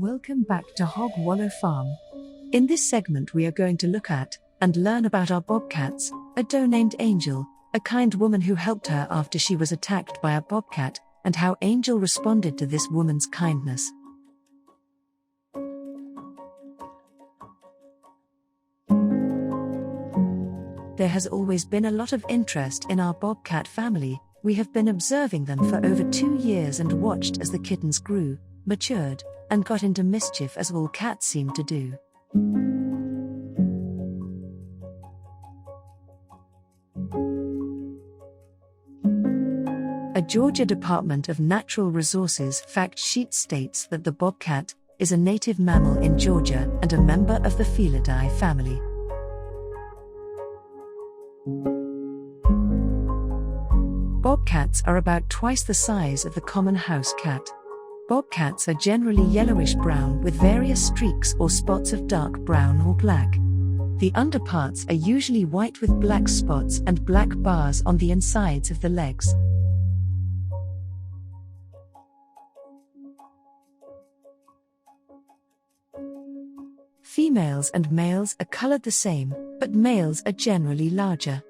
Welcome back to Hog Wallow Farm. In this segment we are going to look at and learn about our bobcats, a doe named Angel, a kind woman who helped her after she was attacked by a bobcat, and how Angel responded to this woman's kindness. There has always been a lot of interest in our bobcat family. We have been observing them for over 2 years and watched as the kittens grew, matured, and got into mischief as all cats seem to do. A Georgia Department of Natural Resources fact sheet states that the bobcat is a native mammal in Georgia and a member of the Felidae family. Bobcats are about twice the size of the common house cat. Bobcats are generally yellowish-brown with various streaks or spots of dark brown or black. The underparts are usually white with black spots and black bars on the insides of the legs. Females and males are colored the same, but males are generally larger.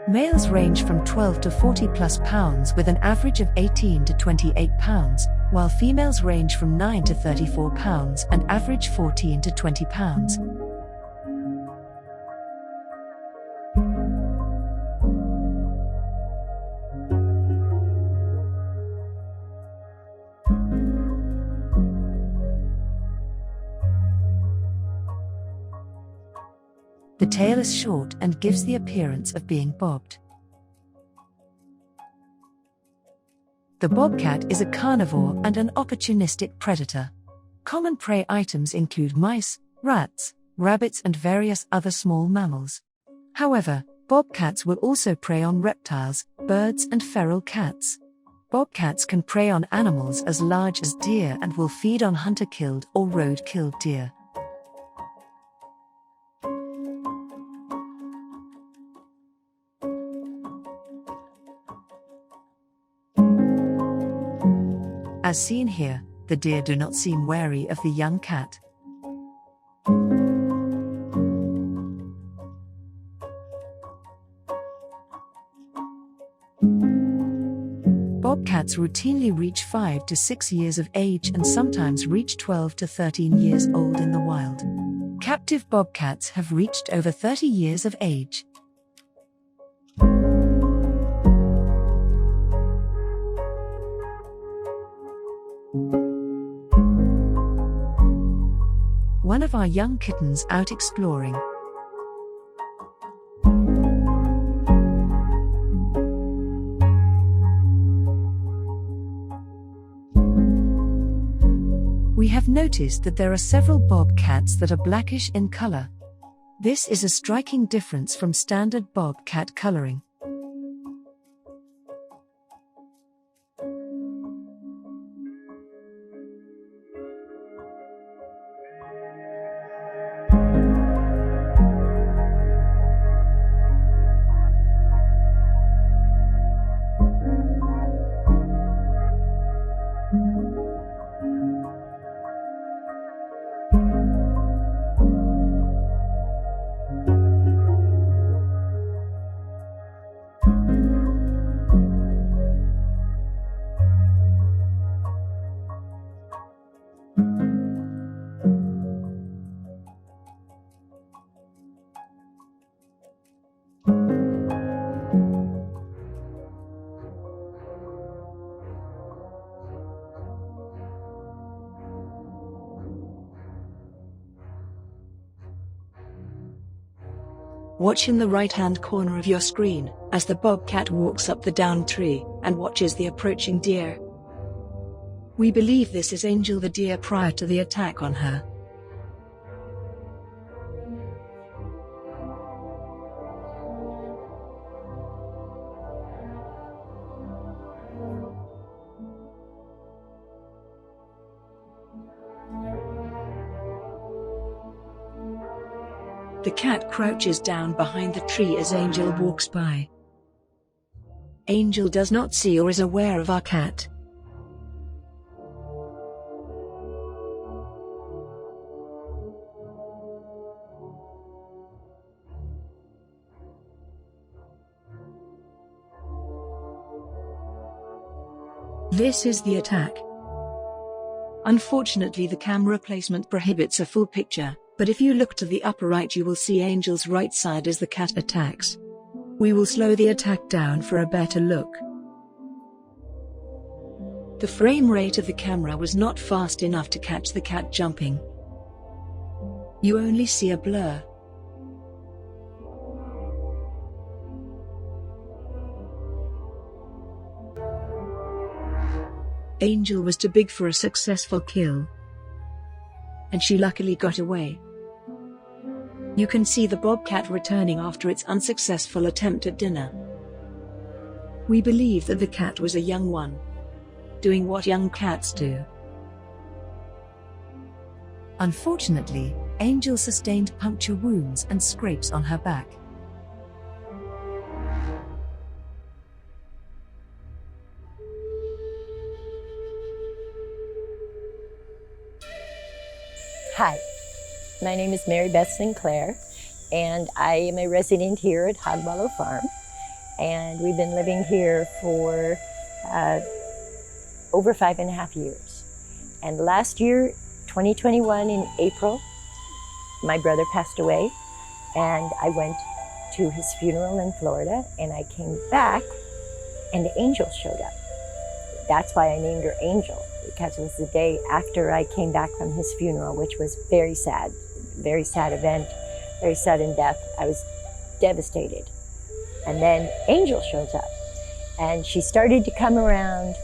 Males range from 12 to 40 plus pounds with an average of 18 to 28 pounds, while females range from 9 to 34 pounds and average 14 to 20 pounds. The tail is short and gives the appearance of being bobbed. The bobcat is a carnivore and an opportunistic predator. Common prey items include mice, rats, rabbits and various other small mammals. However, bobcats will also prey on reptiles, birds and feral cats. Bobcats can prey on animals as large as deer and will feed on hunter-killed or road-killed deer. As seen here, the deer do not seem wary of the young cat. Bobcats routinely reach 5 to 6 years of age and sometimes reach 12 to 13 years old in the wild. Captive bobcats have reached over 30 years of age. One of our young kittens out exploring. We have noticed that there are several bobcats that are blackish in color. This is a striking difference from standard bobcat coloring. Watch in the right-hand corner of your screen as the bobcat walks up the downed tree and watches the approaching deer. We believe this is Angel the deer prior to the attack on her. The cat crouches down behind the tree as Angel walks by. Angel does not see or is aware of our cat. This is the attack. Unfortunately, the camera placement prohibits a full picture, but if you look to the upper right you will see Angel's right side as the cat attacks. We will slow the attack down for a better look. The frame rate of the camera was not fast enough to catch the cat jumping. You only see a blur. Angel was too big for a successful kill, and she luckily got away. You can see the bobcat returning after its unsuccessful attempt at dinner. We believe that the cat was a young one, doing what young cats do. Unfortunately, Angel sustained puncture wounds and scrapes on her back. Hi, my name is Mary Beth Sinclair, and I am a resident here at Hogwallow Farm. And we've been living here for over 5.5 years. And last year, 2021 in April, my brother passed away, and I went to his funeral in Florida, and I came back, and Angel showed up. That's why I named her Angel, because it was the day after I came back from his funeral, which was very sad event, very sudden death. I was devastated. And then Angel shows up, and she started to come around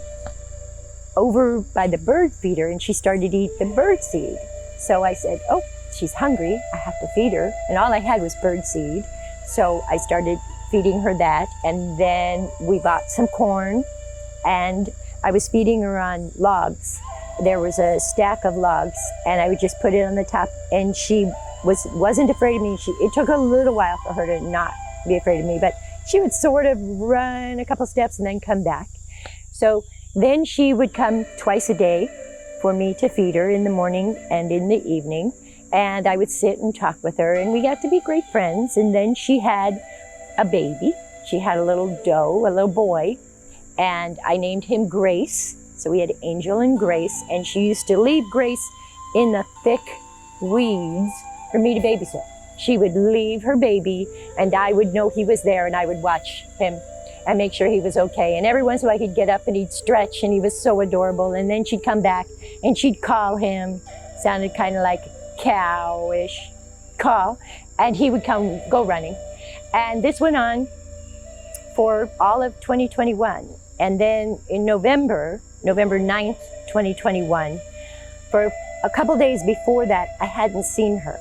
over by the bird feeder, and she started to eat the bird seed. So I said, oh, she's hungry, I have to feed her. And all I had was bird seed. So I started feeding her that, and then we bought some corn, and I was feeding her on logs. There was a stack of logs, and I would just put it on the top, and she wasn't afraid of me. It took a little while for her to not be afraid of me, but she would sort of run a couple steps and then come back. So then she would come twice a day for me to feed her, in the morning and in the evening, and I would sit and talk with her, and we got to be great friends. And then she had a baby. She had a little doe, a little boy, and I named him Grace. So we had Angel and Grace, and she used to leave Grace in the thick weeds for me to babysit. She would leave her baby, and I would know he was there, and I would watch him and make sure he was okay. And every once in a while he'd get up and he'd stretch, and he was so adorable. And then she'd come back and she'd call him, sounded kind of like cowish call, and he would go running. And this went on for all of 2021. And then in November 9th, 2021, for a couple days before that, I hadn't seen her.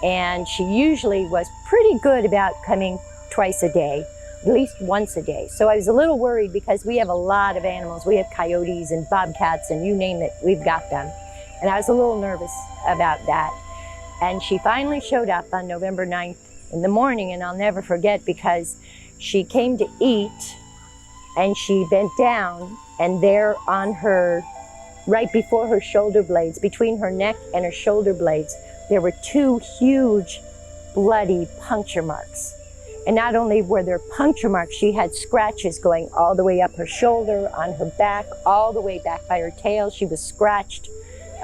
And she usually was pretty good about coming twice a day, at least once a day. So I was a little worried, because we have a lot of animals. We have coyotes and bobcats and you name it, we've got them. And I was a little nervous about that. And she finally showed up on November 9th in the morning, and I'll never forget, because she came to eat and she bent down, and there on her, right before her shoulder blades, between her neck and her shoulder blades, there were 2 huge bloody puncture marks. And not only were there puncture marks, she had scratches going all the way up her shoulder, on her back, all the way back by her tail. She was scratched,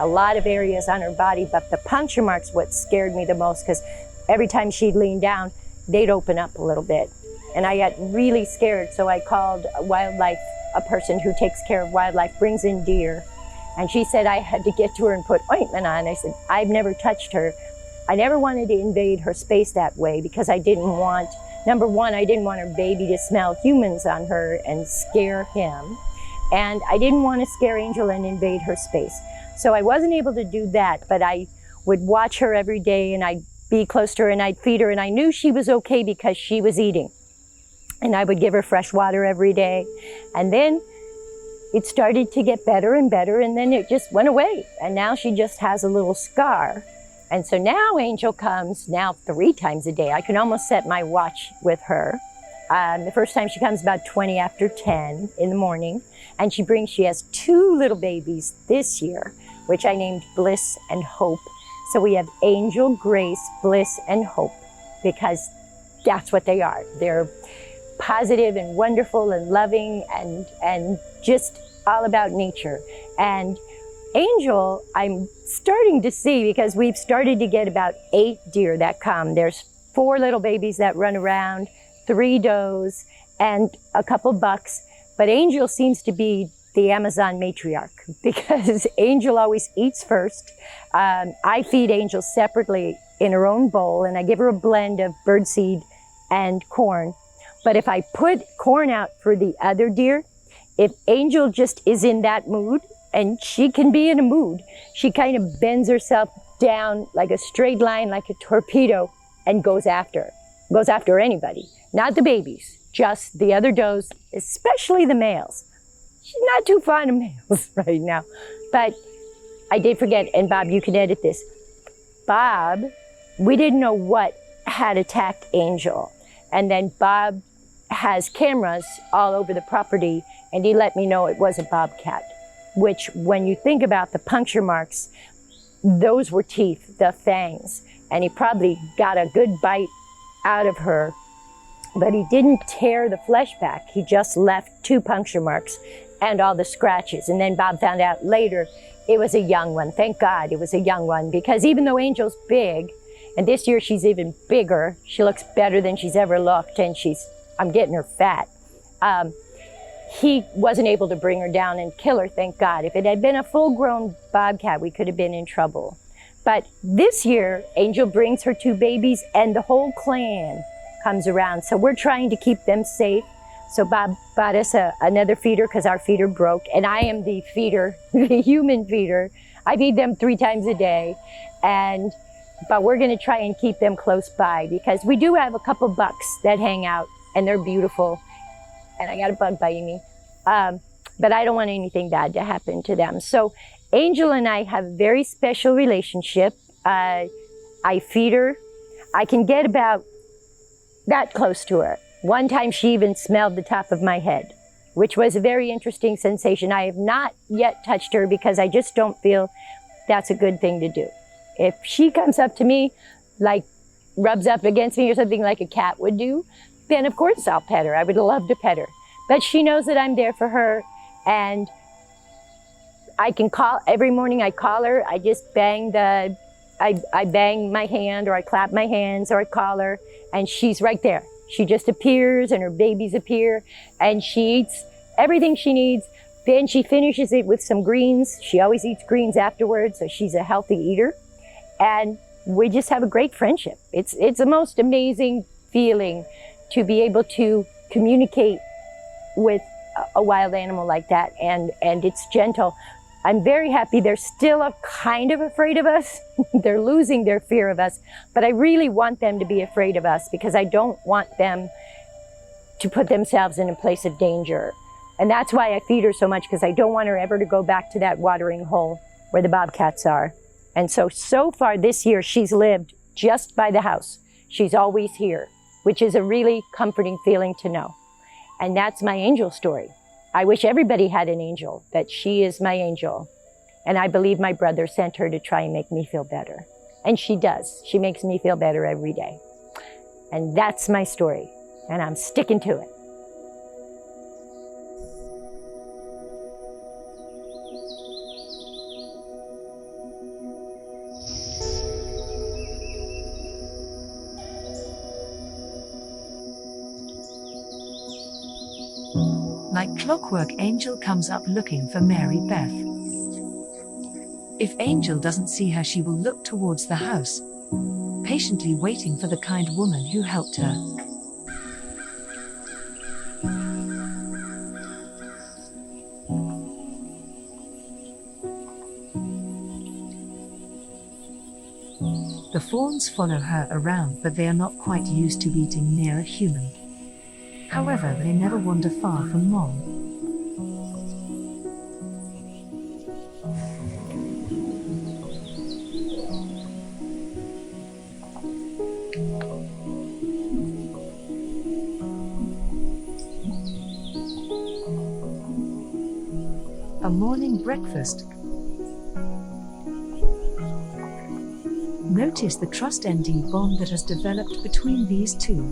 a lot of areas on her body, but the puncture marks what scared me the most, because every time she'd lean down, they'd open up a little bit. And I got really scared, so I called wildlife, a person who takes care of wildlife, brings in deer. And she said I had to get to her and put ointment on. I said, I've never touched her. I never wanted to invade her space that way, because I didn't want, number one, I didn't want her baby to smell humans on her and scare him. And I didn't want to scare Angel and invade her space. So I wasn't able to do that, but I would watch her every day, and I'd be close to her, and I'd feed her, and I knew she was okay because she was eating. And I would give her fresh water every day. And then it started to get better and better, and then it just went away. And now she just has a little scar. And so now Angel comes now 3 times a day. I can almost set my watch with her. The first time she comes about 20 after 10 in the morning, and she has 2 little babies this year, which I named Bliss and Hope. So we have Angel, Grace, Bliss, and Hope, because that's what they are. They're positive and wonderful and loving and just all about nature. And Angel, I'm starting to see, because we've started to get about 8 deer that come. There's 4 little babies that run around, 3 does, and a couple bucks. But Angel seems to be the Amazon matriarch, because Angel always eats first. I feed Angel separately in her own bowl, and I give her a blend of birdseed and corn. But if I put corn out for the other deer, if Angel just is in that mood, and she can be in a mood, she kind of bends herself down like a straight line, like a torpedo, and goes after anybody. Not the babies, just the other does, especially the males. She's not too fond of males right now. But I did forget, and Bob, you can edit this. Bob, we didn't know what had attacked Angel. And then Bob has cameras all over the property, and he let me know it was a bobcat, which when you think about the puncture marks, those were teeth, the fangs. And he probably got a good bite out of her, but he didn't tear the flesh back. He just left 2 puncture marks and all the scratches. And then Bob found out later it was a young one. Thank God it was a young one, because even though Angel's big, and this year she's even bigger, she looks better than she's ever looked, and I'm getting her fat. He wasn't able to bring her down and kill her, thank God. If it had been a full-grown bobcat, we could have been in trouble. But this year, Angel brings her 2 babies, and the whole clan comes around. So we're trying to keep them safe. So Bob bought us another feeder, because our feeder broke, and I am the feeder, the human feeder. I feed them 3 times a day, but we're gonna try and keep them close by, because we do have a couple bucks that hang out, and they're beautiful. And I got a bug biting me. But I don't want anything bad to happen to them. So Angel and I have a very special relationship. I feed her. I can get about that close to her. One time she even smelled the top of my head, which was a very interesting sensation. I have not yet touched her, because I just don't feel that's a good thing to do. If she comes up to me, like rubs up against me or something like a cat would do, then of course I'll pet her. I would love to pet her. But she knows that I'm there for her, and I can call, every morning I call her, I just bang I bang my hand, or I clap my hands, or I call her, and she's right there. She just appears, and her babies appear, and she eats everything she needs. Then she finishes it with some greens. She always eats greens afterwards, so she's a healthy eater. And we just have a great friendship. It's the most amazing feeling to be able to communicate with a wild animal like that, and it's gentle. I'm very happy. They're still kind of afraid of us. They're losing their fear of us, but I really want them to be afraid of us, because I don't want them to put themselves in a place of danger. And that's why I feed her so much, because I don't want her ever to go back to that watering hole where the bobcats are. And so far this year, she's lived just by the house. She's always here, which is a really comforting feeling to know. And that's my Angel story. I wish everybody had an angel, that she is my angel. And I believe my brother sent her to try and make me feel better. And she does. She makes me feel better every day. And that's my story. And I'm sticking to it. Like clockwork, Angel comes up looking for Mary Beth. If Angel doesn't see her, she will look towards the house, patiently waiting for the kind woman who helped her. The fawns follow her around, but they are not quite used to eating near a human. However, they never wander far from Mom. A morning breakfast. Notice the trust-ND bond that has developed between these two.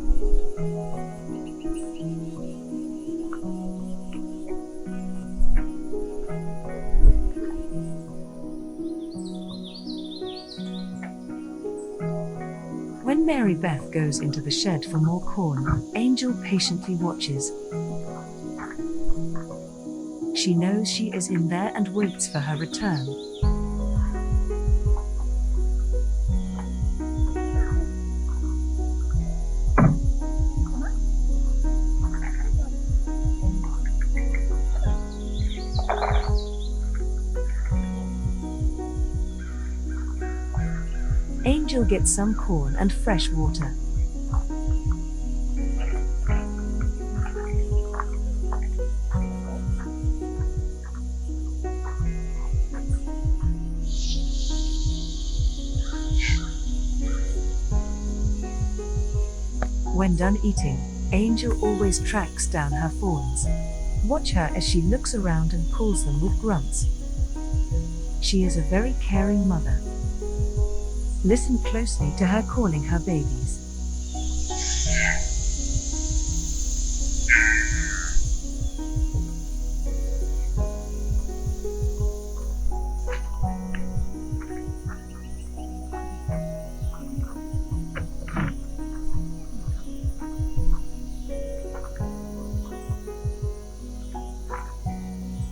When Mary Beth goes into the shed for more corn, Angel patiently watches. She knows she is in there and waits for her return. Angel gets some corn and fresh water. When done eating, Angel always tracks down her fawns. Watch her as she looks around and pulls them with grunts. She is a very caring mother. Listen closely to her calling her babies.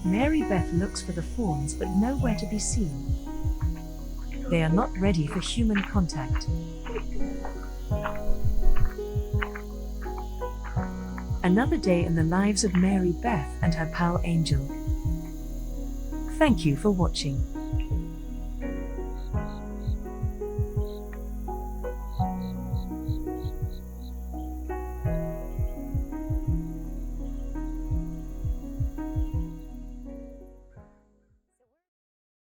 Mary Beth looks for the fawns but nowhere to be seen. They are not ready for human contact. Another day in the lives of Mary Beth and her pal Angel. Thank you for watching.